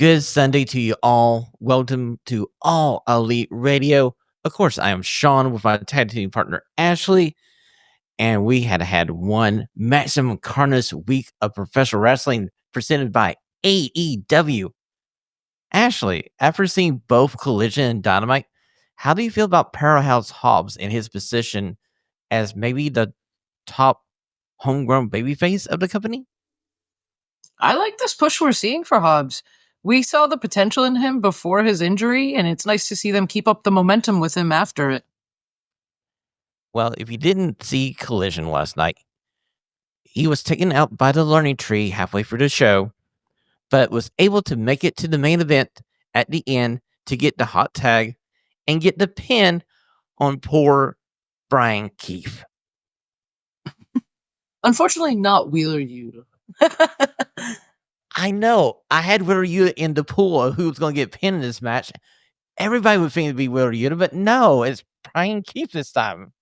Good Sunday to you all. Welcome to All Elite Radio. Of course, I am Shawn with my tag team partner Ashlee, and we had one Maximum Carnage week of professional wrestling presented by AEW. Ashlee, after seeing both Collision and Dynamite, how do you feel about Powerhouse Hobbs and his position as maybe the top homegrown babyface of the company? I like this push we're seeing for Hobbs. We saw the potential in him before his injury, and it's nice to see them keep up the momentum with him after it. Well, if you didn't see Collision last night, he was taken out by the learning tree halfway through the show, but was able to make it to the main event at the end to get the hot tag and get the pin on poor Brian Keefe. Unfortunately, not Wheeler Yuta. I know. I had Wheeler Yuta in the pool of who was going to get pinned in this match. Everybody would think it'd be Wheeler Yuta, but no, it's Brian Keefe this time.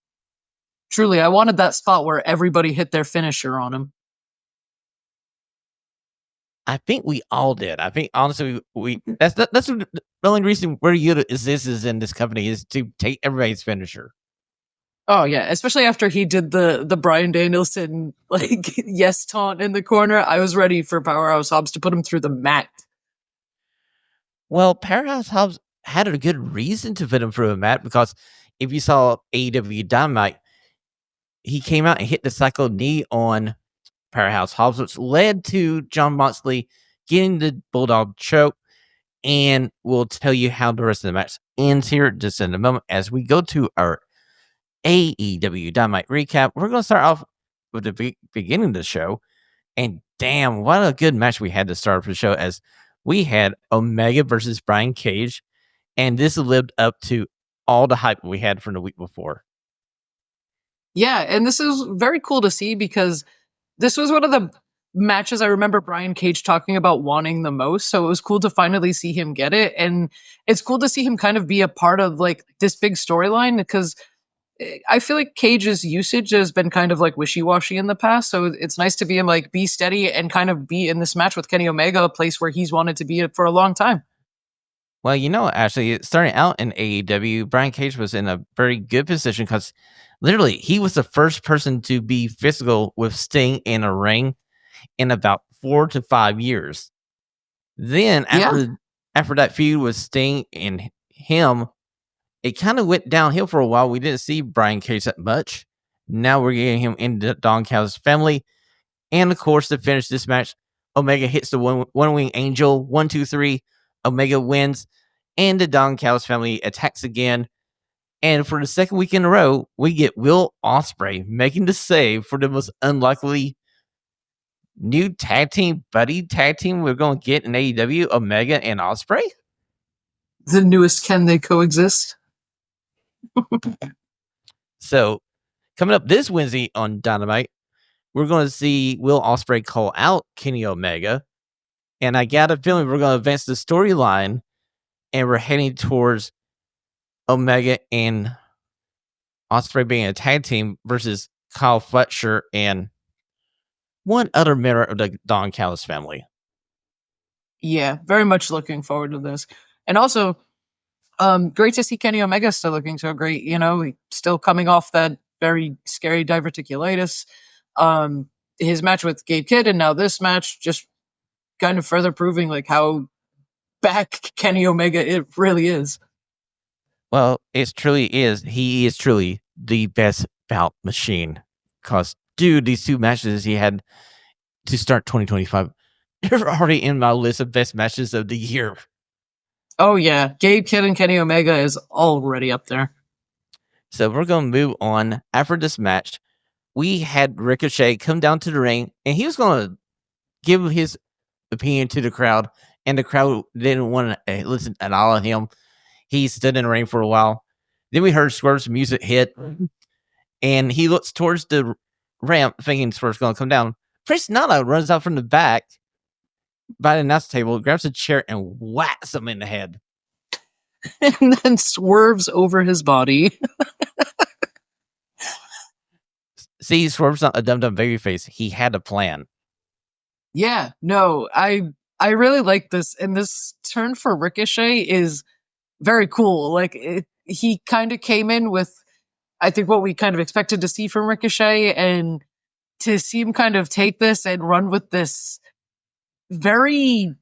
Truly, I wanted that spot where everybody hit their finisher on him. I think we all did. I think honestly, that's the only reason where Yuta is in this company is to take everybody's finisher. Oh yeah, especially after he did the Bryan Danielson yes taunt in the corner. I was ready for Powerhouse Hobbs to put him through the mat. Well, Powerhouse Hobbs had a good reason to put him through a mat because if you saw AEW Dynamite, he came out and hit the cycle knee on Powerhouse Hobbs, which led to Jon Moxley getting the Bulldog choke. And we'll tell you how the rest of the match ends here just in a moment as we go to our AEW Dynamite recap. We're going to start off with the beginning of the show. And damn, what a good match we had to start off the show as we had Omega versus Brian Cage. And this lived up to all the hype we had from the week before. Yeah, and this is very cool to see because this was one of the matches I remember Brian Cage talking about wanting the most. So it was cool to finally see him get it. And it's cool to see him kind of be a part of like this big storyline because I feel like Cage's usage has been kind of like wishy-washy in the past. So it's nice to be him like be steady and kind of be in this match with Kenny Omega, a place where he's wanted to be for a long time. Well, actually, starting out in AEW, Brian Cage was in a very good position because literally he was the first person to be physical with Sting in a ring in about 4 to 5 years. Then after that feud with Sting and him, it kind of went downhill for a while. We didn't see Brian Cage that much. Now we're getting him into Don Callis family. And of course, to finish this match, Omega hits the one wing angel. 1, 2, 3. Omega wins. And the Don Callis family attacks again. And for the second week in a row, we get Will Ospreay making the save for the most unlikely new buddy tag team we're going to get in AEW, Omega and Ospreay. The newest Can They Coexist? So, coming up this Wednesday on Dynamite, we're going to see Will Ospreay call out Kenny Omega. And I got a feeling we're going to advance the storyline and we're heading towards Omega and Ospreay being a tag team versus Kyle Fletcher and one other member of the Don Callis family. Yeah, very much looking forward to this. And also, great to see Kenny Omega still looking so great. He's still coming off that very scary diverticulitis. His match with Gabe Kidd and now this match just kind of further proving like how back Kenny Omega it really is. Well, it truly is. He is truly the best bout machine. Because, dude, these two matches he had to start 2025, they're already in my list of best matches of the year. Oh, yeah. Gabe Kidd and Kenny Omega is already up there. So we're going to move on. After this match, we had Ricochet come down to the ring, and he was going to give his opinion to the crowd, and the crowd didn't want to listen at all to him. He stood in the ring for a while. Then we heard Swerve's music hit, and he looks towards the ramp, thinking Swerve's going to come down. Chris Nana runs out from the back by the announce table, grabs a chair, and whacks him in the head. And then swerves over his body. See, Swerve's not a dumb babyface. He had a plan. Yeah, no, I I really like this, and this turn for Ricochet is very cool. Like he kind of came in with, I think, what we kind of expected to see from Ricochet, and to see him kind of take this and run with this very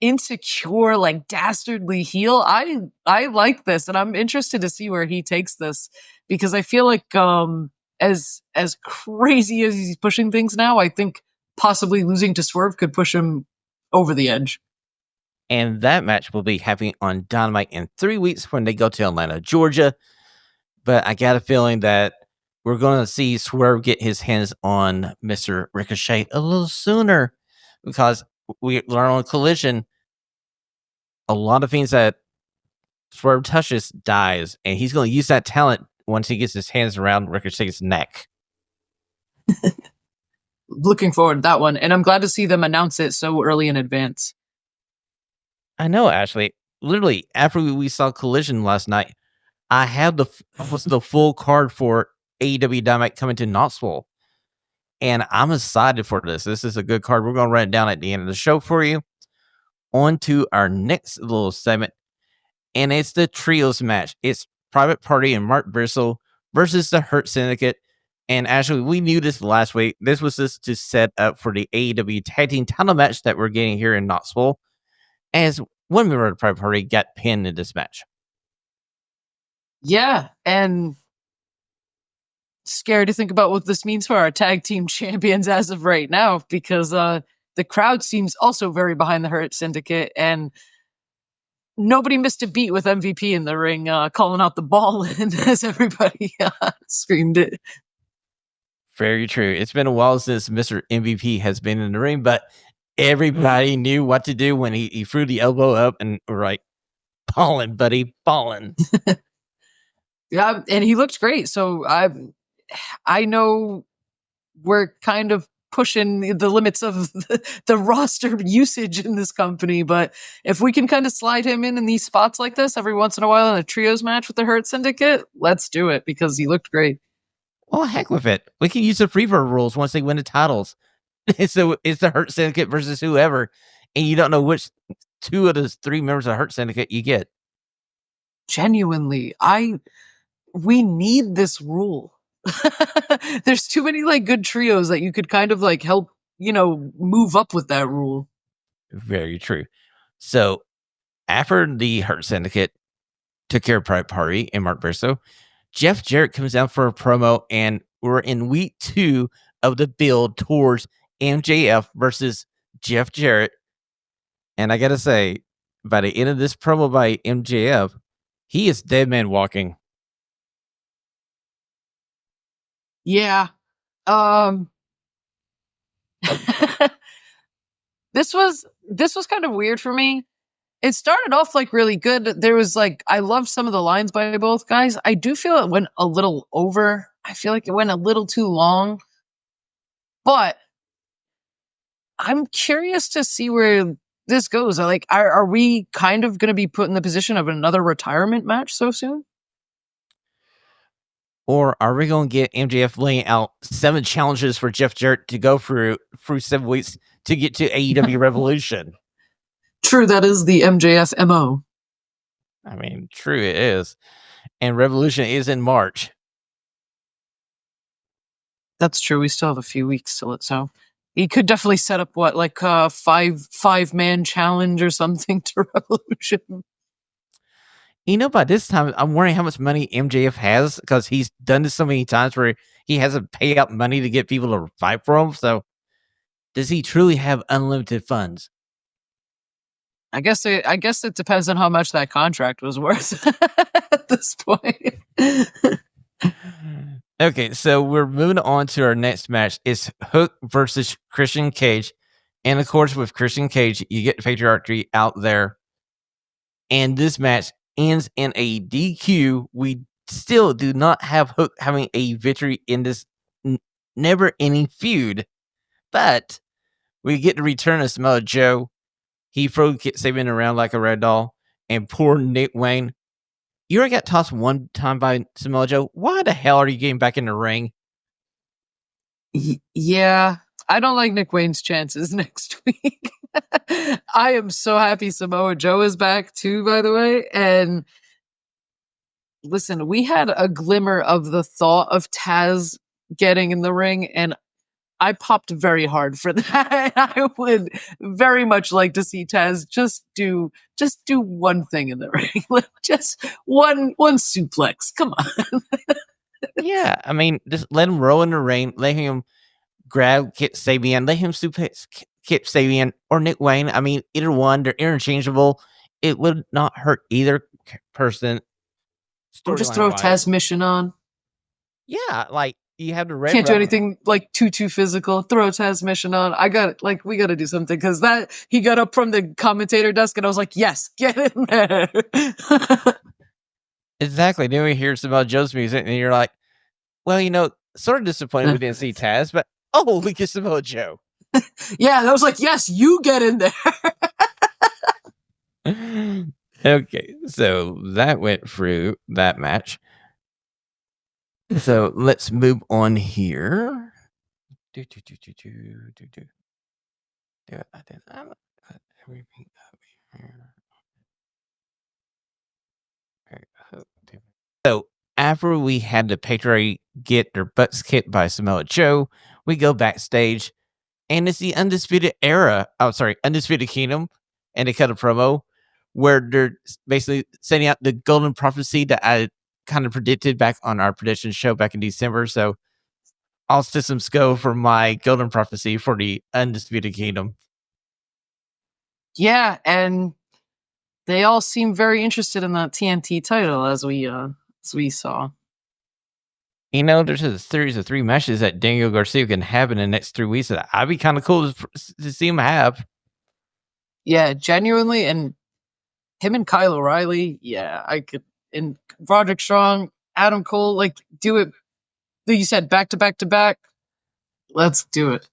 insecure, like dastardly heel. I like this, and I'm interested to see where he takes this, because I feel like as crazy as he's pushing things now, I think possibly losing to Swerve could push him over the edge. And that match will be happening on Dynamite in 3 weeks when they go to Atlanta, Georgia. But I got a feeling that we're going to see Swerve get his hands on Mr. Ricochet a little sooner, because we learn on Collision a lot of things that Swerve touches dies, and he's going to use that talent once he gets his hands around Ricochet's neck. Looking forward to that one, and I'm glad to see them announce it so early in advance. I know, Ashley. Literally, after we saw Collision last night, I had almost the full card for AEW Dynamite coming to Knoxville, and I'm excited for this. This is a good card. We're going to run it down at the end of the show for you. On to our next little segment, and it's the trios match. It's Private Party and Mark Briscoe versus the Hurt Syndicate. And actually, we knew this last week. This was just to set up for the AEW Tag Team title match that we're getting here in Knoxville, as one member of the Private Party got pinned in this match. Yeah, and scary to think about what this means for our tag team champions as of right now, because the crowd seems also very behind the Hurt Syndicate, and nobody missed a beat with MVP in the ring, calling out the ball in as everybody screamed it. Very true. It's been a while since Mr. MVP has been in the ring, but everybody knew what to do when he threw the elbow up and we're like, ballin', buddy, ballin'. Yeah, and he looked great. So I know we're kind of pushing the limits of the roster usage in this company, but if we can kind of slide him in these spots like this every once in a while in a trios match with the Hurt Syndicate, let's do it, because he looked great. Well, heck with it. We can use the freebird rules once they win the titles. So it's the Hurt Syndicate versus whoever, and you don't know which two of those three members of the Hurt Syndicate you get. Genuinely, we need this rule. There's too many like good trios that you could kind of like help, move up with that rule. Very true. So after the Hurt Syndicate took care of Private Party and Mark Briscoe, Jeff Jarrett comes out for a promo, and we're in week 2 of the build towards MJF versus Jeff Jarrett. And I gotta say, by the end of this promo by MJF, he is dead man walking. Yeah. Um this was kind of weird for me. It started off like really good. There was like, I love some of the lines by both guys. I do feel it went a little over. I feel like it went a little too long. But I'm curious to see where this goes. Like, are we kind of going to be put in the position of another retirement match so soon? Or are we going to get MJF laying out 7 challenges for Jeff Jarrett to go through 7 weeks to get to AEW Revolution? True, that is the MJF MO. I mean, true it is. And Revolution is in March. That's true. We still have a few weeks till it, so he could definitely set up what, like a five-man challenge or something to Revolution. By this time, I'm wondering how much money MJF has, because he's done this so many times where he hasn't paid out money to get people to fight for him. So, does he truly have unlimited funds? I guess it depends on how much that contract was worth at this point. Okay, so we're moving on to our next match. It's Hook versus Christian Cage. And of course, with Christian Cage, you get patriarchy out there. And this match ends in a DQ. We still do not have Hook having a victory in this never ending feud. But we get to return of Samoa Joe. He throws Sabian around like a red doll. And poor Nick Wayne. You already got tossed one time by Samoa Joe. Why the hell are you getting back in the ring? Yeah, I don't like Nick Wayne's chances next week. I am so happy Samoa Joe is back too, by the way. And listen, we had a glimmer of the thought of Taz getting in the ring, and I popped very hard for that. I would very much like to see Taz just do one thing in the ring. Just one suplex. Come on. Yeah, I mean, just let him roll in the ring, let him grab Kip Sabian, let him suplex Kip Sabian or Nick Wayne. I mean, either one, they're interchangeable. It would not hurt either person Or just storyline throw wise. Taz Mission on. Yeah, like you have the Red Can't do Rum. anything like too physical. Throw Taz Mission on. I got like we got to do something because that he got up from the commentator desk and I was like, yes, get in there. Exactly. Then we hear some about Joe's music, and you're like, well, sort of disappointed we didn't see Taz, but oh, we get Samoa Joe. Yeah, and I was like, yes, you get in there. Okay, so that went through that match. So let's move on here. Do, do, do, do, do, do, do. Do it. I did. Everything up here. So after we had the Patriot get their butts kicked by Samoa Joe, we go backstage, and it's the Undisputed Era. Oh, sorry, Undisputed Kingdom, and they cut a promo where they're basically sending out the golden prophecy that I kind of predicted back on our prediction show back in December. So all systems go for my golden prophecy for the Undisputed Kingdom. Yeah, and they all seem very interested in that TNT title as we saw. There's a series of 3 matches that Daniel Garcia can have in the next 3 weeks that I'd be kind of cool to see him have. Yeah, genuinely, and him and Kyle O'Reilly, yeah, I could. And Roderick Strong, Adam Cole, like do it. You said back to back to back. Let's do it.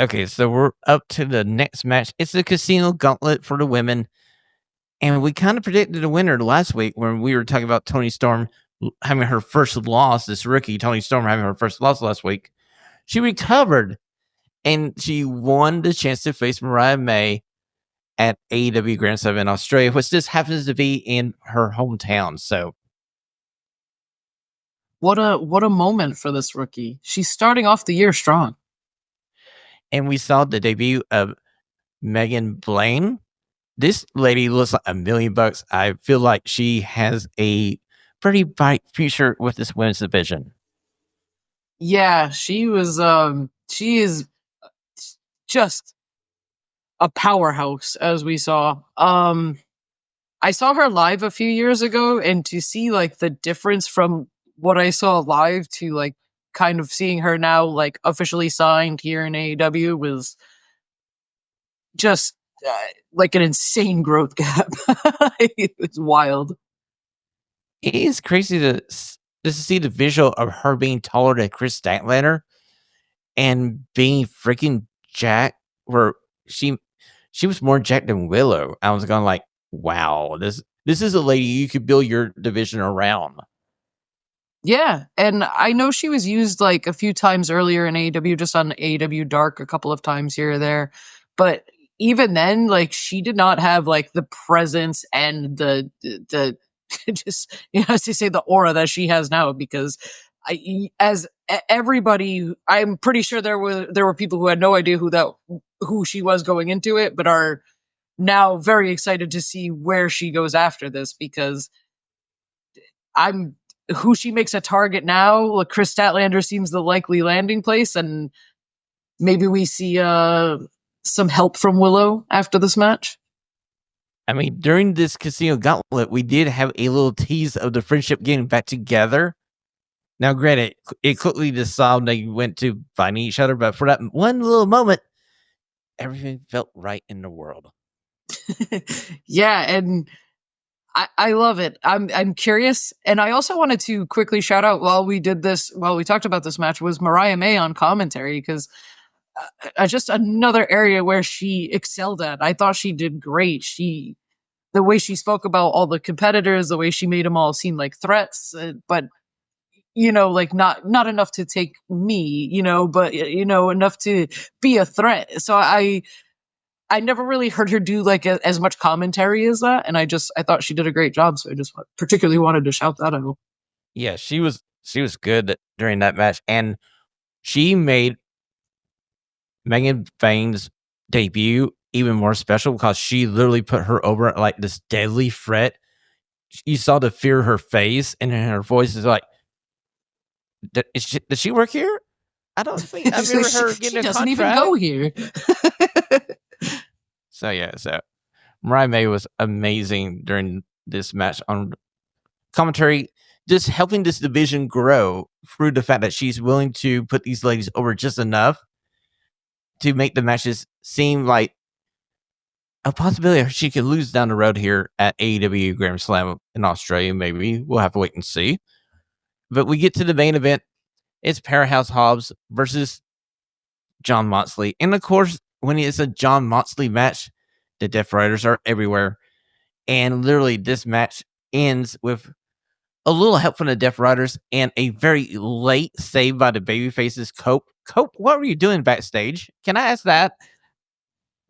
Okay, so we're up to the next match. It's the Casino Gauntlet for the women. And we kind of predicted a winner last week when we were talking about Tony Storm having her first loss, this rookie Tony Storm having her first loss last week. She recovered and she won the chance to face Mariah May at AEW Grand Slam in Australia, which just happens to be in her hometown. So What a moment for this rookie. She's starting off the year strong. and we saw the debut of Megan Blaine. This lady looks like $1,000,000. I feel like she has a pretty bright future with this women's division. Yeah, she is just a powerhouse as we saw. I saw her live a few years ago, and to see like the difference from what I saw live to like kind of seeing her now like officially signed here in AEW was just like an insane growth gap. It's wild. It is crazy to see the visual of her being taller than Chris Statlander and being freaking jacked. Where she she was more jacked than Willow. I was going like, wow, this is a lady you could build your division around. Yeah, and I know she was used like a few times earlier in AEW, just on AEW Dark a couple of times here or there. But even then, like she did not have like the presence and the just as to say the aura that she has now. Because everybody, I'm pretty sure there were people who had no idea who she was going into it, but are now very excited to see where she goes after this because I'm who she makes a target now. Like Chris Statlander seems the likely landing place, and maybe we see some help from Willow after this match. I mean, during this Casino Gauntlet, we did have a little tease of the friendship getting back together. Now, granted, it quickly dissolved. They went to finding each other, but for that one little moment, everything felt right in the world. Yeah, and I love it. I'm curious, and I also wanted to quickly shout out while we talked about this match was Mariah May on commentary because just another area where she excelled at. I thought she did great. The way she spoke about all the competitors, the way she made them all seem like threats, but like not enough to take me, but enough to be a threat. So I never really heard her do like as much commentary as that, and I thought she did a great job. So I just particularly wanted to shout that out. Yeah, she was good during that match, and she made Megan Fane's debut even more special because she literally put her over at like this deadly threat. You saw the fear in her face, and in her voice is like, Does she work here? I don't think I So remember her she getting a doesn't even go contract." here. So yeah, Mariah May was amazing during this match on commentary, just helping this division grow through the fact that she's willing to put these ladies over just enough to make the matches seem like a possibility she could lose down the road here at AEW Grand Slam in Australia. Maybe we'll have to wait and see. But we get to the main event. It's Powerhouse Hobbs versus John Moxley. And of course, when it's a John Moxley match, the Death Riders are everywhere. And literally, this match ends with a little help from the Death Riders and a very late save by the babyfaces. Cope, what were you doing backstage? Can I ask that?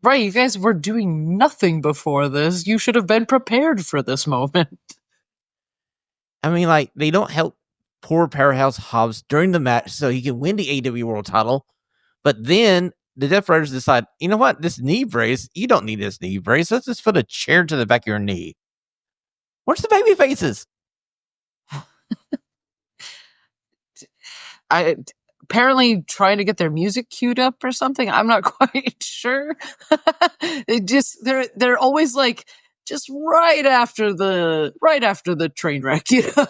Right, you guys were doing nothing before this. You should have been prepared for this moment. I mean, like, they don't help poor Powerhouse Hobbs during the match so he can win the AEW World title. But then the Death Riders decide, you know what? This knee brace, you don't need this knee brace. Let's just put a chair to the back of your knee. Where's the baby faces? I apparently trying to get their music queued up or something. I'm not quite sure. They're always like just right after the train wreck, you know.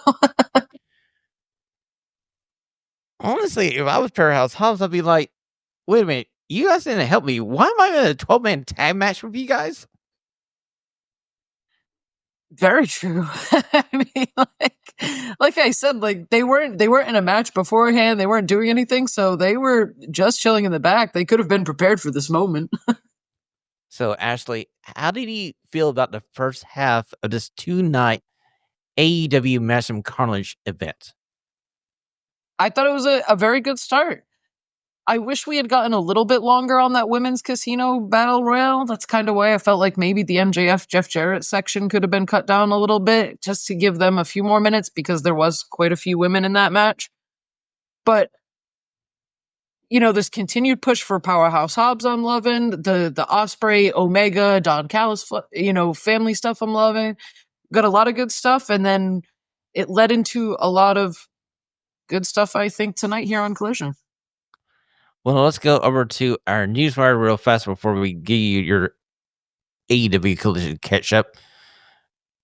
Honestly, if I was Powerhouse Hobbs, I'd be like, wait a minute, you guys didn't help me. Why am I in a 12-man tag match with you guys? Very true. I mean, like I said, like they weren't in a match beforehand. They weren't doing anything, so they were just chilling in the back. They could have been prepared for this moment. So, Ashley, how did you feel about the first half of this 2-night AEW Maximum Carnage event? I thought it was a very good start. I wish we had gotten a little bit longer on that women's casino battle royale. That's kind of why I felt like maybe the MJF Jeff Jarrett section could have been cut down a little bit just to give them a few more minutes because there was quite a few women in that match. But this continued push for Powerhouse Hobbs I'm loving. The Osprey, Omega, Don Callis, family stuff I'm loving. Got a lot of good stuff, and then it led into a lot of good stuff I think tonight here on Collision. Well, let's go over to our newswire real fast before we give you your AEW Collision catch up.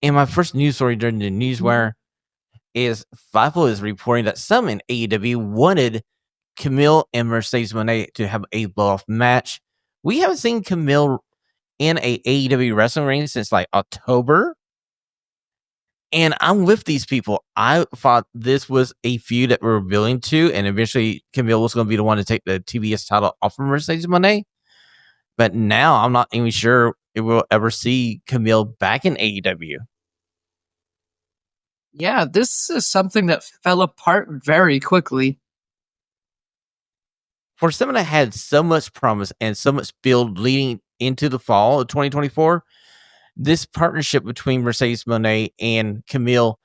And my first news story during the newswire is Fightful is reporting that some in AEW wanted Camille and Mercedes Moné to have a blow-off match. We haven't seen Camille in a AEW wrestling ring since like October. And I'm with these people. I thought this was a feud that we were building to, and eventually Camille was going to be the one to take the TBS title off of Mercedes Moné. But now I'm not even sure if we'll ever see Camille back in AEW. Yeah, this is something that fell apart very quickly. For someone that had so much promise and so much build leading into the fall of 2024, this partnership between Mercedes Moné and Camille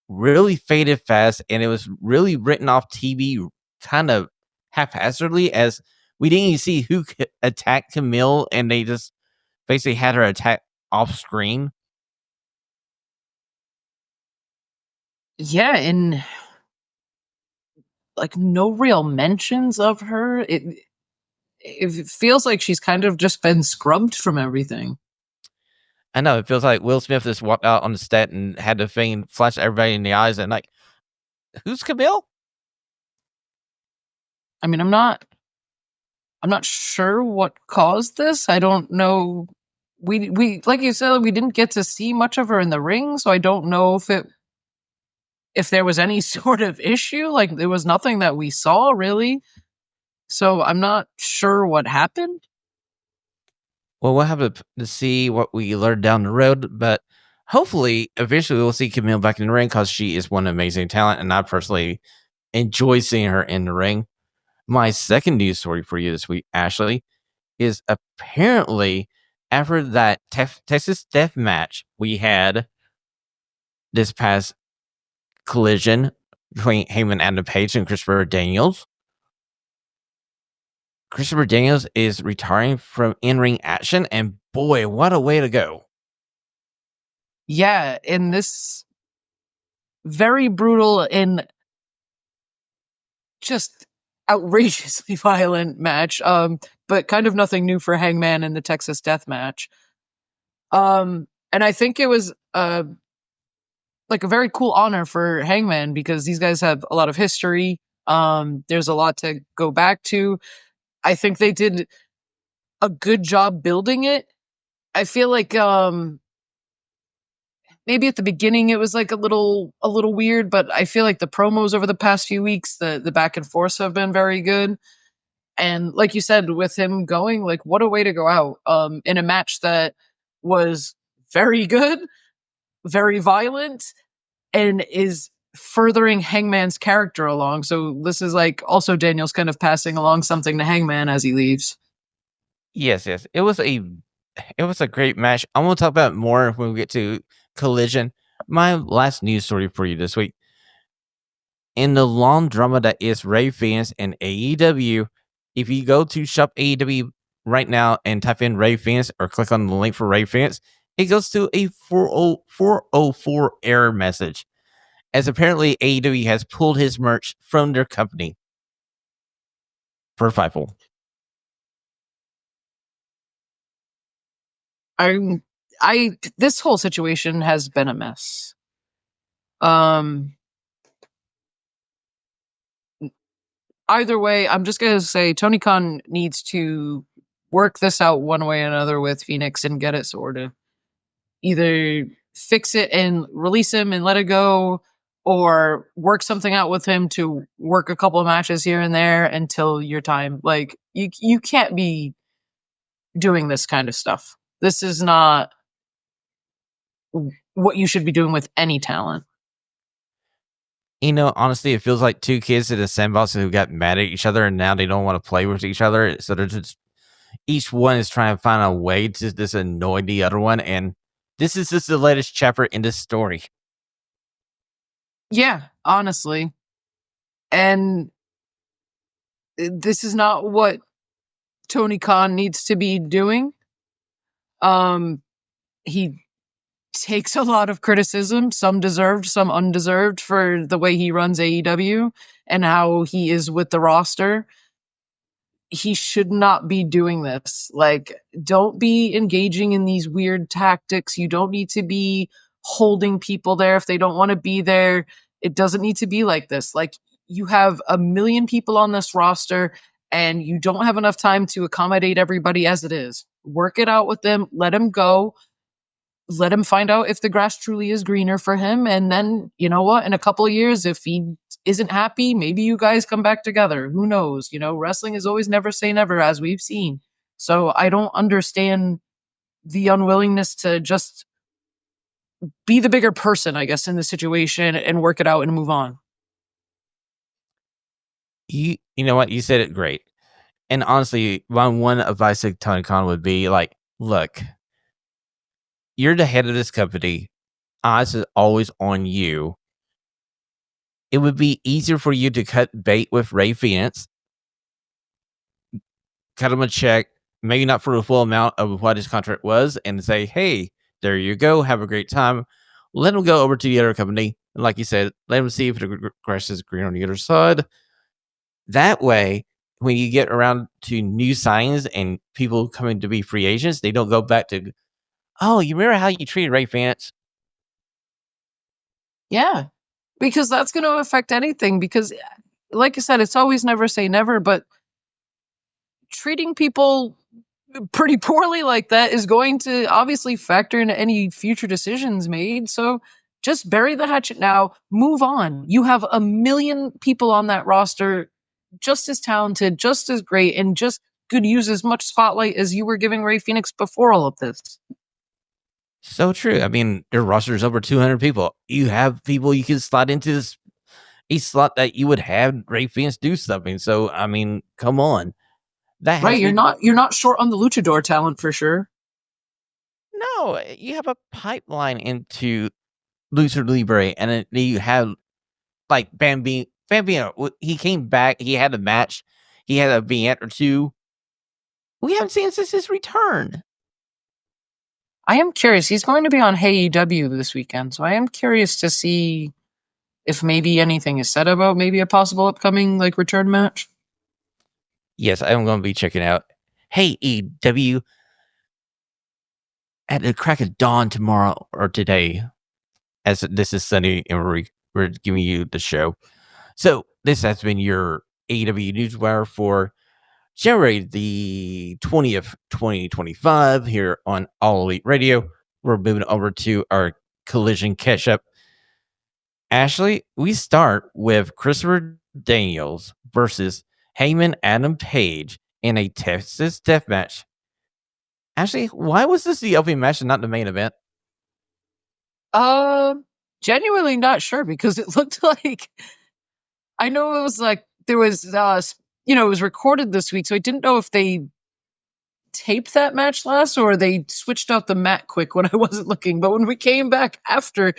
really faded fast, and it was really written off TV kind of haphazardly as we didn't even see who could attack Camille, and they just basically had her attack off screen. Yeah, and like no real mentions of her. It feels like she's kind of just been scrubbed from everything. I know it feels like Will Smith just walked out on the set and had the thing flash everybody in the eyes and like, who's Camille? I mean, I'm not sure what caused this. I don't know. We like you said, we didn't get to see much of her in the ring, so I don't know if there was any sort of issue. Like there was nothing that we saw really. So I'm not sure what happened. Well, we'll have to see what we learn down the road, but hopefully, eventually, we'll see Camille back in the ring because she is one amazing talent, and I personally enjoy seeing her in the ring. My second news story for you this week, Ashley, is apparently after that Texas Death match we had this past collision between Heyman Adam Page and Christopher Daniels. Christopher Daniels is retiring from in-ring action, and boy, what a way to go. Yeah, in this very brutal and just outrageously violent match, but kind of nothing new for Hangman in the Texas Death match. And I think it was like a very cool honor for Hangman because these guys have a lot of history. There's a lot to go back to. I think they did a good job building it. I feel like maybe at the beginning it was like a little weird, but I feel like the promos over the past few weeks, the back and forth have been very good. And like you said, with him going, like what a way to go out in a match that was very good, very violent, and is furthering Hangman's character along. So this is like also Daniel's kind of passing along something to Hangman as he leaves. Yes, yes. It was a great match. I'm gonna talk about it more when we get to Collision. My last news story for you this week. In the long drama that is Ray Fans and AEW, if you go to shop AEW right now and type in Ray Fans or click on the link for Ray Fans, it goes to a 404 error message. As apparently AEW has pulled his merch from their company for Fightful. I I this whole situation has been a mess. Um Either way, I'm just gonna say Tony Khan needs to work this out one way or another with Phoenix and get it sorted. Either fix it and release him and let it go, or work something out with him to work a couple of matches here and there until your time. Like you can't be doing this kind of stuff. This is not what you should be doing with any talent. Honestly, it feels like two kids in a sandbox who got mad at each other and now they don't want to play with each other. So they're just each one is trying to find a way to just annoy the other one. And this is just the latest chapter in this story. Yeah, honestly. And this is not what Tony Khan needs to be doing. Um, he takes a lot of criticism, some deserved, some undeserved, for the way he runs AEW and how he is with the roster. He should not be doing this. Like, don't be engaging in these weird tactics. You don't need to be holding people there if they don't want to be there. It doesn't need to be like this. Like, you have a million people on this roster and you don't have enough time to accommodate everybody as it is. Work it out with them, let him go, let him find out if the grass truly is greener for him. And then, you know what? In a couple of years, if he isn't happy, maybe you guys come back together. Who knows? Wrestling is always never say never, as we've seen. So I don't understand the unwillingness to just be the bigger person, I guess, in the situation and work it out and move on. You know what? You said it great. And honestly, my one advice to Tony Khan would be like, look, you're the head of this company. Eyes is always on you. It would be easier for you to cut bait with Ray Phoenix, cut him a check, maybe not for the full amount of what his contract was, and say, hey, there you go. Have a great time. Let him go over to the other company. And like you said, let him see if the grass is green on the other side. That way, when you get around to new signs and people coming to be free agents, they don't go back to, oh, you remember how you treated Ray Fance? Yeah, because that's going to affect anything. Because, like I said, it's always never say never, but treating people pretty poorly like that is going to obviously factor into any future decisions made. So just bury the hatchet now, move on. You have a million people on that roster, just as talented, just as great, and just could use as much spotlight as you were giving Ray Phoenix before all of this. So true. I mean, their roster is over 200 people. You have people you can slot into this a slot that you would have Ray Fance do something. So, I mean, come on. That Right, has me. you're not short on the luchador talent for sure. No, you have a pipeline into Lucha Libre, and then you have like Bambino. He came back. He had a match. He had a vignette or two. We haven't seen since his return. I am curious. He's going to be on AEW this weekend, so I am curious to see if maybe anything is said about maybe a possible upcoming like return match. Yes, I'm going to be checking out. Hey, EW, at the crack of dawn tomorrow or today, as this is Sunday and we're giving you the show. So this has been your AEW Newswire for January the 20th, 2025 here on All Elite Radio. We're moving over to our collision catch up. Ashlee, we start with Christopher Daniels versus Heyman Adam Page in a Texas death match. Ashlee, why was this the opening match and not the main event? Um, Genuinely not sure because it looked like I know it was like there was it was recorded this week, so I didn't know if they taped that match last or they switched out the mat quick when I wasn't looking. But when we came back after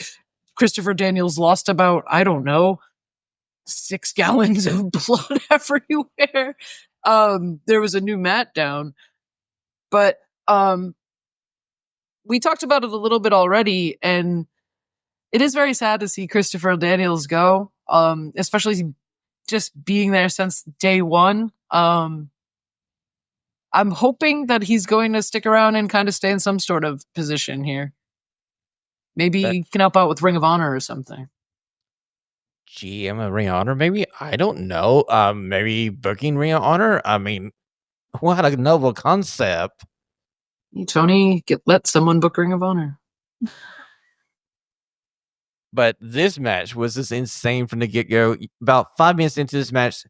Christopher Daniels lost about, I don't know, 6 gallons of blood everywhere, there was a new mat down. But we talked about it a little bit already, and it is very sad to see Christopher Daniels go, especially just being there since day one. I'm hoping that he's going to stick around and kind of stay in some sort of position here. Maybe That he can help out with Ring of Honor or something. GM of Ring of Honor, maybe? I don't know. Maybe booking Ring of Honor? I mean, what a noble concept. Hey, Tony, let someone book Ring of Honor. But this match was just insane from the get go. About 5 minutes into this match,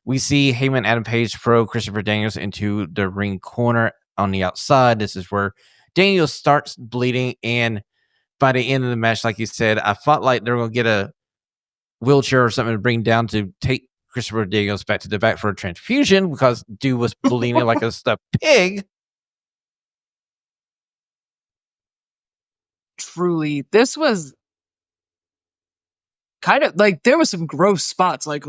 we see Heyman Adam Page throw Christopher Daniels into the ring corner on the outside. This is where Daniels starts bleeding. And by the end of the match, like you said, I felt like they're going to get a wheelchair or something to bring down to take Christopher Daniels back to the back for a transfusion because dude was bleeding like a stuffed pig. Truly, this was kind of like there was some gross spots, like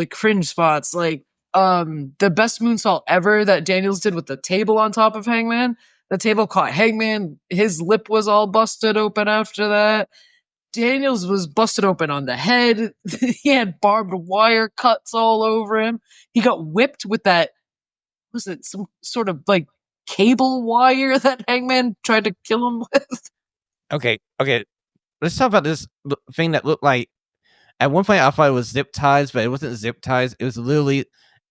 cringe spots, like the best moonsault ever that Daniels did with the table on top of Hangman. The table caught Hangman. His lip was all busted open after that. Daniels was busted open on the head. He had barbed wire cuts all over him. He got whipped with that, was it some sort of like cable wire that Hangman tried to kill him with? Okay. Let's talk about this thing that looked like at one point I thought it was zip ties, but it wasn't zip ties. It was literally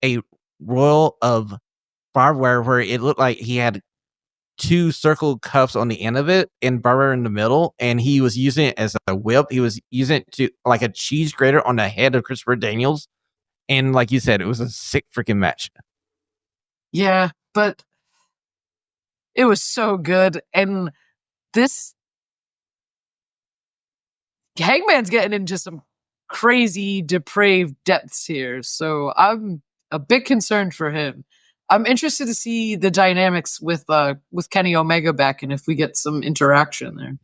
a roll of barbed wire where it looked like he had two circle cuffs on the end of it and barbed wire in the middle, and he was using it as a whip. He was using it to like a cheese grater on the head of Christopher Daniels. And like you said, it was a sick freaking match. Yeah, but it was so good. And this Hangman's getting into some crazy depraved depths here. So I'm a bit concerned for him. I'm interested to see the dynamics with Kenny Omega back and if we get some interaction there.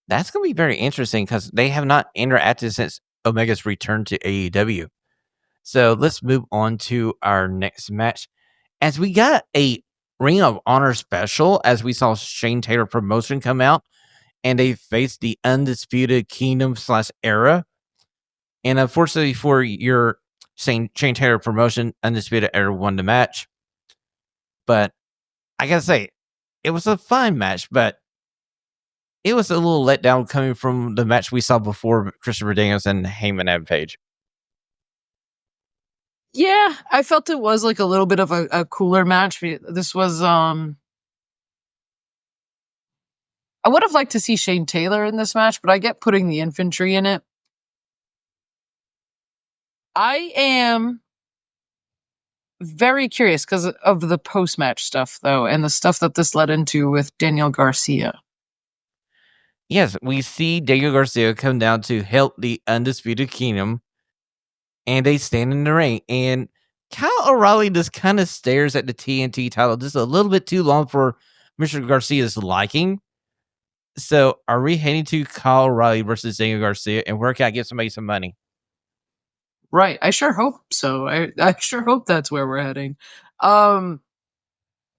That's going to be very interesting because they have not interacted since Omega's return to AEW. So let's move on to our next match. As we got a Ring of Honor special, as we saw Shane Taylor promotion come out, and they faced the Undisputed Kingdom / Era. And unfortunately for your Shane Taylor promotion, Undisputed Era won the match. But I gotta say, it was a fine match, but it was a little letdown coming from the match we saw before Christopher Daniels and Heyman Adam Page. Yeah, I felt it was like a little bit of a cooler match. This was I would have liked to see Shane Taylor in this match, but I get putting the infantry in it. I am very curious because of the post match stuff, though, and the stuff that this led into with Daniel Garcia. Yes, we see Diego Garcia come down to help the Undisputed Kingdom, and they stand in the ring. And Kyle O'Reilly just kind of stares at the TNT title just a little bit too long for Mr. Garcia's liking. So, are we heading to Kyle O'Reilly versus Daniel Garcia, and where can I give somebody some money? Right. I sure hope so. I sure hope that's where we're heading. Um,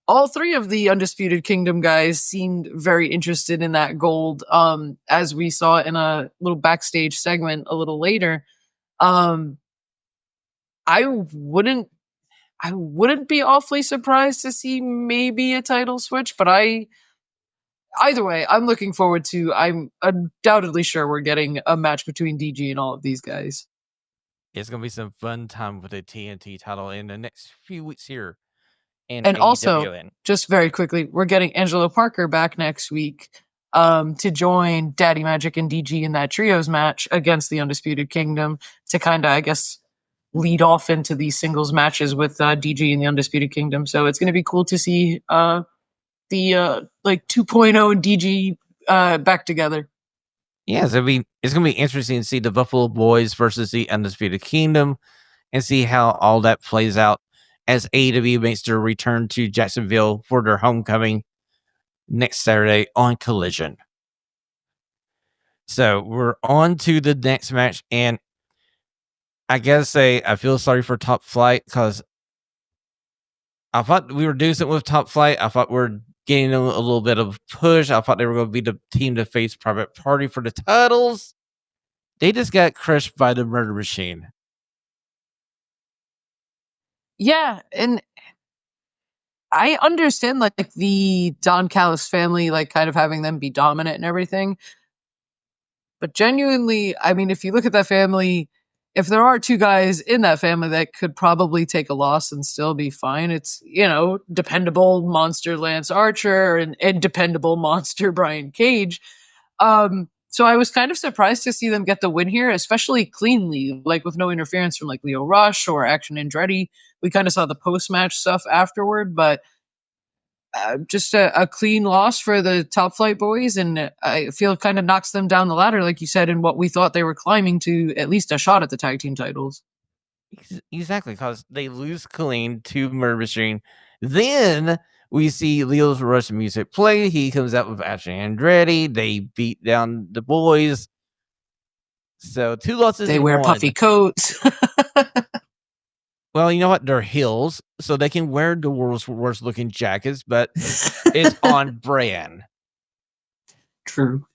all three of the Undisputed Kingdom guys seemed very interested in that gold, as we saw in a little backstage segment a little later. Um, I wouldn't I wouldn't be awfully surprised to see maybe a title switch, but either way, I'm looking forward to. I'm undoubtedly sure we're getting a match between DG and all of these guys. It's going to be some fun time with the TNT title in the next few weeks here in And also, AEW. Then. just very quickly, we're getting Angelo Parker back next week to join Daddy Magic and DG in that trios match against the Undisputed Kingdom to kind of, I guess, lead off into these singles matches with DG and the Undisputed Kingdom. So it's going to be cool to see the like 2.0 and DG back together. Yeah, so it's going to be interesting to see the Buffalo Boys versus the Undisputed Kingdom and see how all that plays out as AEW makes their return to Jacksonville for their homecoming next Saturday on Collision. So we're on to the next match, and I gotta say, I feel sorry for Top Flight because I thought we were doing something with Top Flight. I thought we are getting them a little bit of push. I thought they were going to be the team to face Private Party for the titles. They just got crushed by the Murder Machine. Yeah, and I understand like the Don Callis family, like kind of having them be dominant and everything. But genuinely, I mean, if you look at that family, if there are two guys in that family that could probably take a loss and still be fine, it's, dependable monster Lance Archer and dependable monster Brian Cage. So I was kind of surprised to see them get the win here, especially cleanly, like with no interference from like Leo Rush or Action Andretti. We kind of saw the post match stuff afterward, but just a clean loss for the Top Flight boys, and I feel it kind of knocks them down the ladder, like you said, in what we thought they were climbing to at least a shot at the tag team titles. Exactly, because they lose clean to Murder Machine. Then we see Leo's Russian music play. He comes out with Ashlee Andretti. They beat down the boys. So 2 losses They and wear 1. puffy coats. Well, you know what? They're heels, so they can wear the world's worst looking jackets, but it's on brand. True.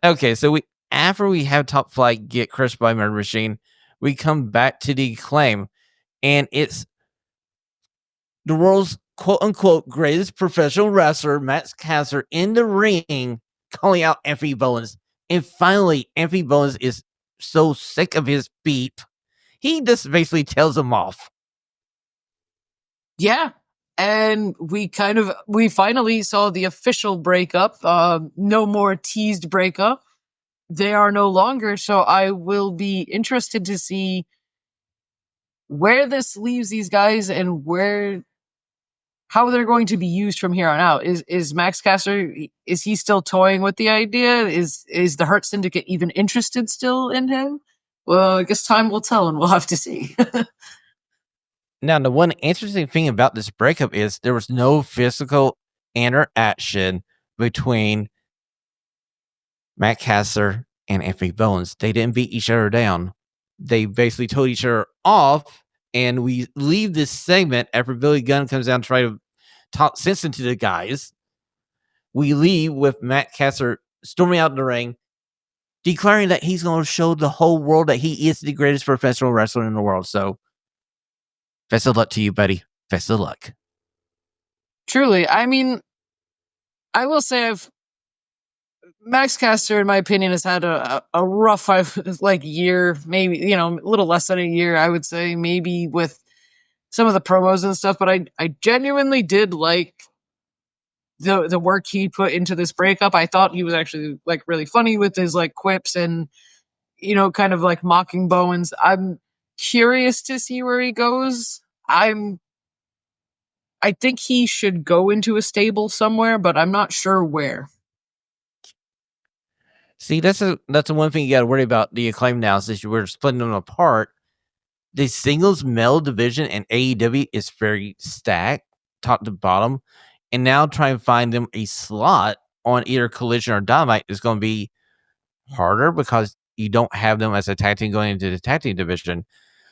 Okay, so after we have Top Flight get crushed by Murder Machine, we come back to the Acclaim, and it's the world's quote unquote greatest professional wrestler, Max Caster, in the ring calling out Anthony Bowens. And finally, Anthony Bowens is so sick of his beep, he just basically tells him off. Yeah. And we finally saw the official breakup. No more teased breakup. They are no longer. So I will be interested to see where this leaves these guys and how they're going to be used from here on out. Is Max Caster, is he still toying with the idea? Is the Hurt Syndicate even interested still in him? Well, I guess time will tell, and we'll have to see. Now, the one interesting thing about this breakup is there was no physical interaction between Matt Caster and Anthony Bowens. They didn't beat each other down. They basically told each other off, and we leave this segment after Billy Gunn comes down to try to talk sense into the guys. We leave with Matt Caster storming out the ring, declaring that he's going to show the whole world that he is the greatest professional wrestler in the world. So, best of luck to you, buddy. Best of luck. Truly, I mean, I will say Max Caster, in my opinion, has had a rough like year, maybe a little less than a year. I would say maybe with some of the promos and stuff, but I genuinely did like the work he put into this breakup. I thought he was actually like really funny with his like quips and kind of like mocking Bowens. I'm curious to see where he goes. I think he should go into a stable somewhere, but I'm not sure where. See, that's the one thing you got to worry about the Acclaim now is that we're splitting them apart. the singles male division in AEW is very stacked, top to bottom, and now trying to find them a slot on either Collision or Dynamite is going to be harder because you don't have them as a tag team going into the tag team division.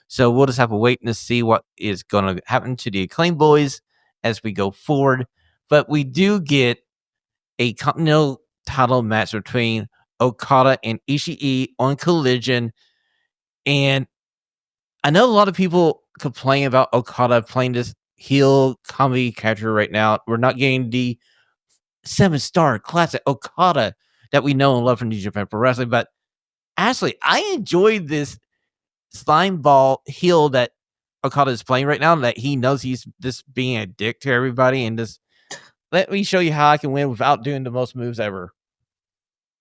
So we'll just have to wait and see what is going to happen to the Acclaim Boys as we go forward. But we do get a Continental title match between Okada and Ishii on Collision. And I know a lot of people complain about Okada playing this heel comedy character right now. We're not getting the 7-star classic Okada that we know and love from New Japan Pro Wrestling. But Ashlee, I enjoyed this slime ball heel that Okada is playing right now, that he knows he's just being a dick to everybody and just let me show you how I can win without doing the most moves ever.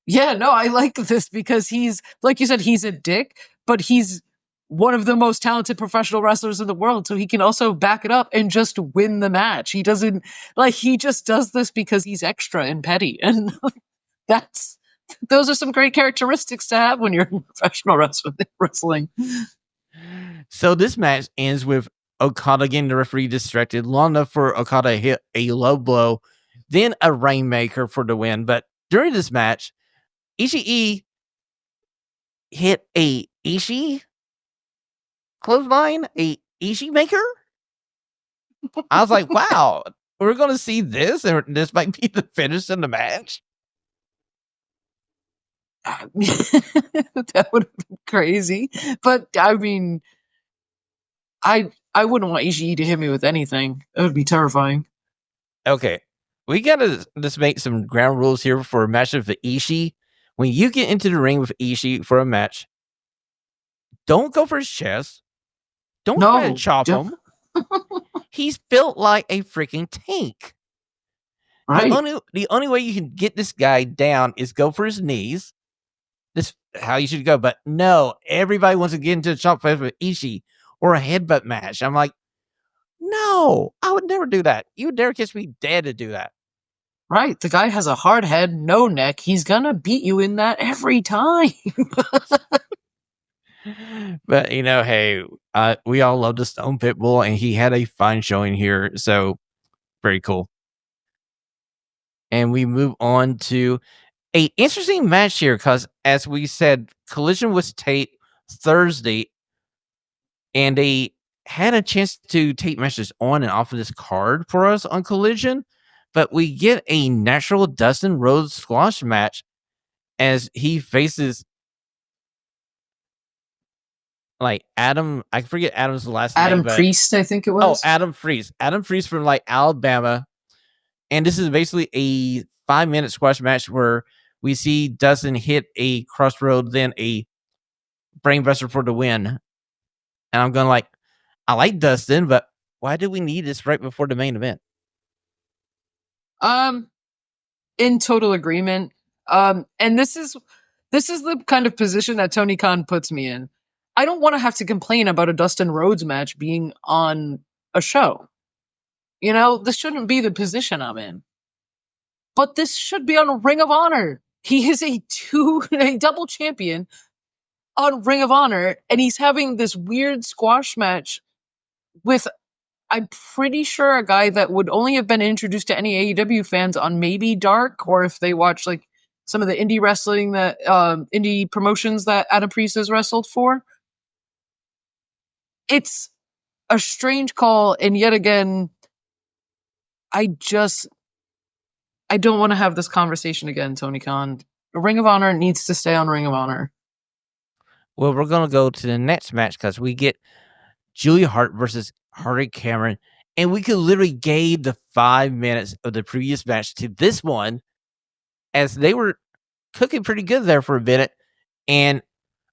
Yeah, no, I like this because he's, like you said, he's a dick, but he's one of the most talented professional wrestlers in the world. So he can also back it up and just win the match. He doesn't, like, he just does this because he's extra and petty. And that's, those are some great characteristics to have when you're in professional wrestling. So this match ends with Okada getting the referee distracted long enough for Okada to hit a low blow, then a rainmaker for the win. But during this match, Ishii hit a Ishii clothesline, a Ishii maker. I was like, wow, we're going to see this, and this might be the finish in the match. That would have been crazy. But I mean, I wouldn't want Ishii to hit me with anything. That would be terrifying. Okay, we got to just make some ground rules here for a match with Ishii. When you get into the ring with Ishii for a match, don't go for his chest. Don't try to No. chop him. He's built like a freaking tank. Right. The only way you can get this guy down is go for his knees. This is how you should go. But no, everybody wants to get into a chop fest with Ishii or a headbutt match. I'm like, no, I would never do that. You would never catch me dead to do that. Right. The guy has a hard head, no neck. He's gonna beat you in that every time. But hey, we all love the Stone Pitbull, and he had a fine showing here. So very cool. And we move on to a interesting match here because, as we said, Collision was taped Thursday, and they had a chance to tape matches on and off of this card for us on Collision. But we get a natural Dustin Rhodes squash match as he faces like Adam. I forget Adam's last name, Adam but Priest, I think it was. Adam Freeze. Adam Freeze from like Alabama. And this is basically a 5-minute squash match where we see Dustin hit a crossroad, then a brainbuster for the win. And I'm going like, I like Dustin, but why do we need this right before the main event? In total agreement. And this is the kind of position that Tony Khan puts me in. I don't want to have to complain about a Dustin Rhodes match being on a show. This shouldn't be the position I'm in. But this should be on Ring of Honor. He is a double champion on Ring of Honor, and he's having this weird squash match with, I'm pretty sure, a guy that would only have been introduced to any AEW fans on maybe Dark, or if they watch like some of the indie wrestling that indie promotions that Adam Priest has wrestled for. It's a strange call, and yet again, I don't want to have this conversation again, Tony Khan. Ring of Honor needs to stay on Ring of Honor. Well, we're going to go to the next match because we get Julia Hart versus Hardy Cameron. And we could literally gave the 5 minutes of the previous match to this one as they were cooking pretty good there for a minute. And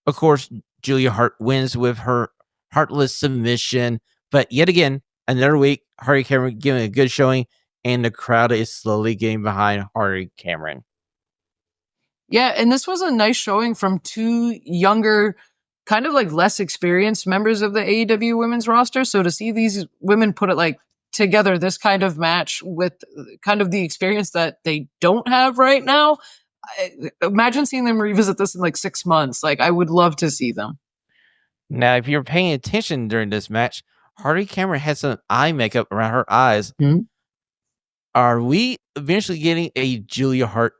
of course, Julia Hart wins with her heartless submission. But yet again, another week, Hardy Cameron giving a good showing, and the crowd is slowly getting behind Hardy Cameron. Yeah, and this was a nice showing from two younger, kind of like less experienced members of the AEW women's roster. So to see these women put it like together, this kind of match with kind of the experience that they don't have right now, imagine seeing them revisit this in like 6 months. Like, I would love to see them. Now, if you're paying attention during this match, Harley Cameron has some eye makeup around her eyes. Mhm. Are we eventually getting a Julia Hart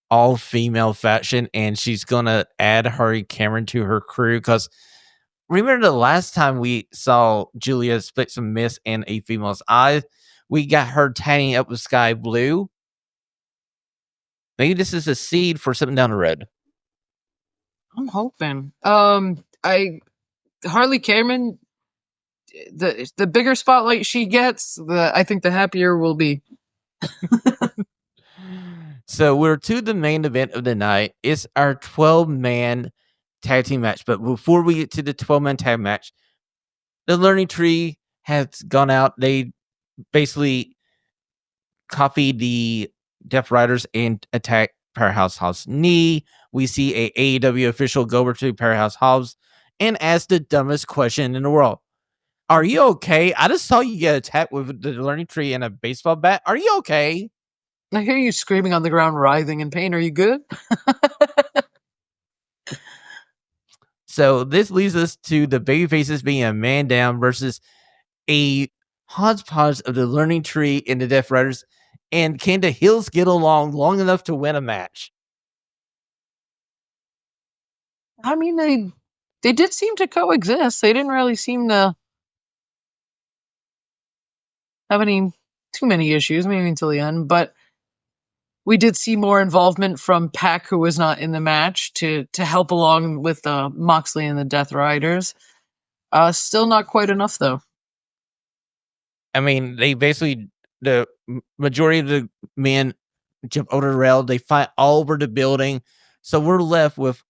all female faction and she's gonna add Harley Cameron to her crew? Because remember the last time we saw Julia split some mist in a female's eye, we got her tagging up with Sky Blue. Maybe this is a seed for something down the road. I'm hoping. I Harley Cameron, the bigger spotlight she gets, I think the happier we'll be. So we're to the main event of the night. It's our 12-man tag team match. But before we get to the 12-man tag match, the learning tree has gone out. They basically copied the Death Riders and attack Powerhouse Hobbs' knee. We see a AEW official go over to Powerhouse Hobbs and ask the dumbest question in the world. Are you okay? I just saw you get attacked with the learning tree and a baseball bat. Are you okay? I hear you screaming on the ground, writhing in pain. Are you good? So this leads us to the babyfaces being a man down versus a hodgepodge of the learning tree and the Death Riders. And can the heels get along long enough to win a match? I mean, they did seem to coexist. They didn't really seem to have any too many issues, maybe until the end. But we did see more involvement from Pac, who was not in the match, to help along with Moxley and the Death Riders. Still not quite enough, though. I mean, they basically, the majority of the men jump over the rail. They fight all over the building. So we're left with,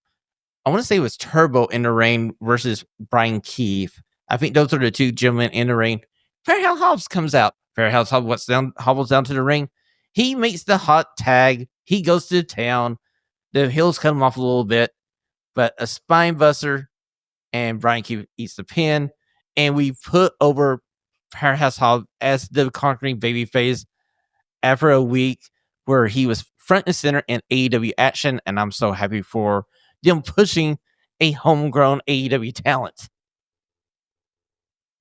I want to say it was Turbo in the ring versus Brian Keith. I think those are the two gentlemen in the ring. Powerhouse Hobbs comes out. Powerhouse Hobbs hobbles down to the ring. He makes the hot tag. He goes to town. The heels cut him off a little bit, but a spine buster, and Brian Keith eats the pin. And we put over Powerhouse Hobbs as the conquering babyface after a week where he was front and center in AEW action. And I'm so happy for them pushing a homegrown AEW talent.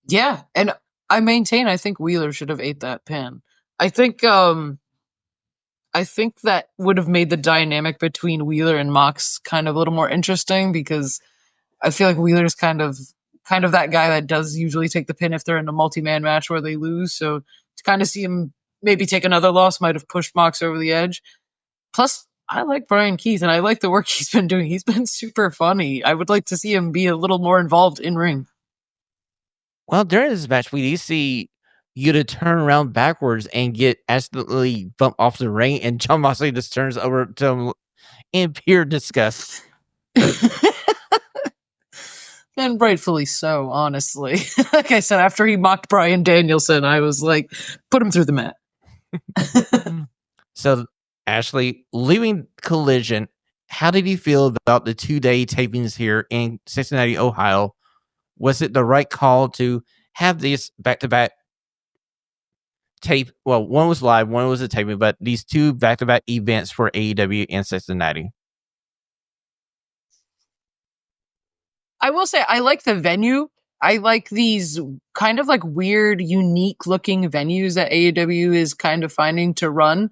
Yeah, and I maintain I think Wheeler should have ate that pin. I think I think that would have made the dynamic between Wheeler and Mox kind of a little more interesting because I feel like Wheeler's kind of that guy that does usually take the pin if they're in a multi-man match where they lose. So to kind of see him maybe take another loss might have pushed Mox over the edge. Plus, I like Brian Keith and I like the work he's been doing. He's been super funny. I would like to see him be a little more involved in ring. Well, during this match, we do see you to turn around backwards and get accidentally bumped off the ring, and John Moxley just turns over to him in pure disgust. And rightfully so, honestly. Like I said, after he mocked Brian Danielson, I was like, put him through the mat. So, Ashlee, leaving Collision, how did you feel about the 2-day tapings here in Cincinnati, Ohio? Was it the right call to have these back-to-back tape? Well, one was live, one was a taping, but these two back-to-back events for AEW in Cincinnati. I will say I like the venue. I like these kind of like weird, unique looking venues that AEW is kind of finding to run.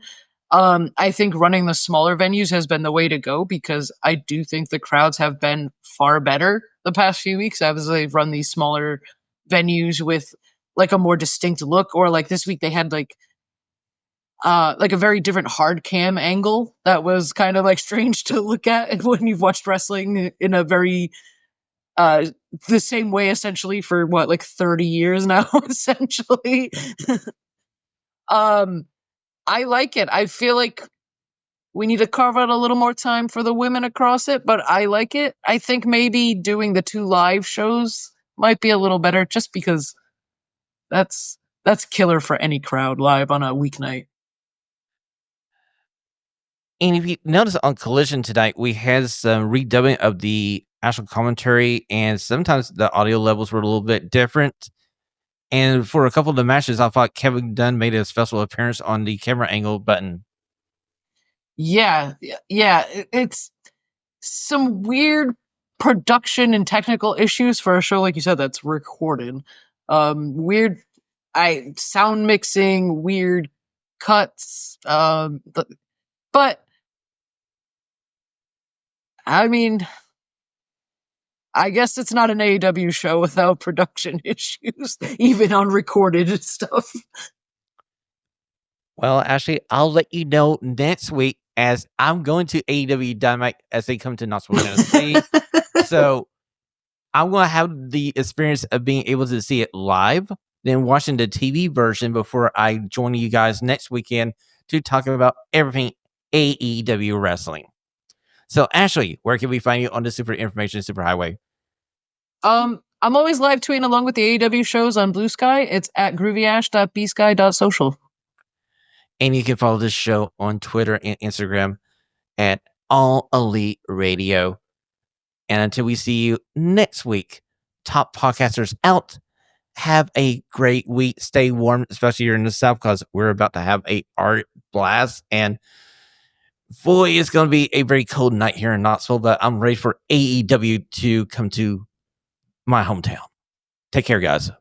I think running the smaller venues has been the way to go because I do think the crowds have been far better the past few weeks as they've run these smaller venues with like a more distinct look. Or like this week they had like a very different hard cam angle that was kind of like strange to look at when you've watched wrestling in a very uh the same way essentially for what, like 30 years now essentially. um I like it. I feel like we need to carve out a little more time for the women across it, but I like it. I think maybe doing the two live shows might be a little better just because that's killer for any crowd live on a weeknight. And if you notice on Collision tonight, we had some redubbing of the actual commentary, and sometimes the audio levels were a little bit different. And for a couple of the matches, I thought Kevin Dunn made a special appearance on the camera angle button. Yeah, it's some weird production and technical issues for a show like you said that's recorded. Weird, I sound mixing, weird cuts. But I mean, I guess it's not an AEW show without production issues, even on recorded stuff. Well, actually, I'll let you know next week as I'm going to AEW Dynamite as they come to Knoxville, Tennessee. So I'm going to have the experience of being able to see it live, then watching the TV version before I join you guys next weekend to talk about everything AEW wrestling. So, Ashlee, where can we find you on the Super Information Superhighway? I'm always live tweeting along with the AEW shows on Blue Sky. It's at groovyash.bsky.social. And you can follow this show on Twitter and Instagram at All Elite Radio. And until we see you next week, top podcasters out. Have a great week. Stay warm, especially here in the South, because we're about to have a art blast. And boy, it's going to be a very cold night here in Knoxville, but I'm ready for AEW to come to my hometown. Take care, guys.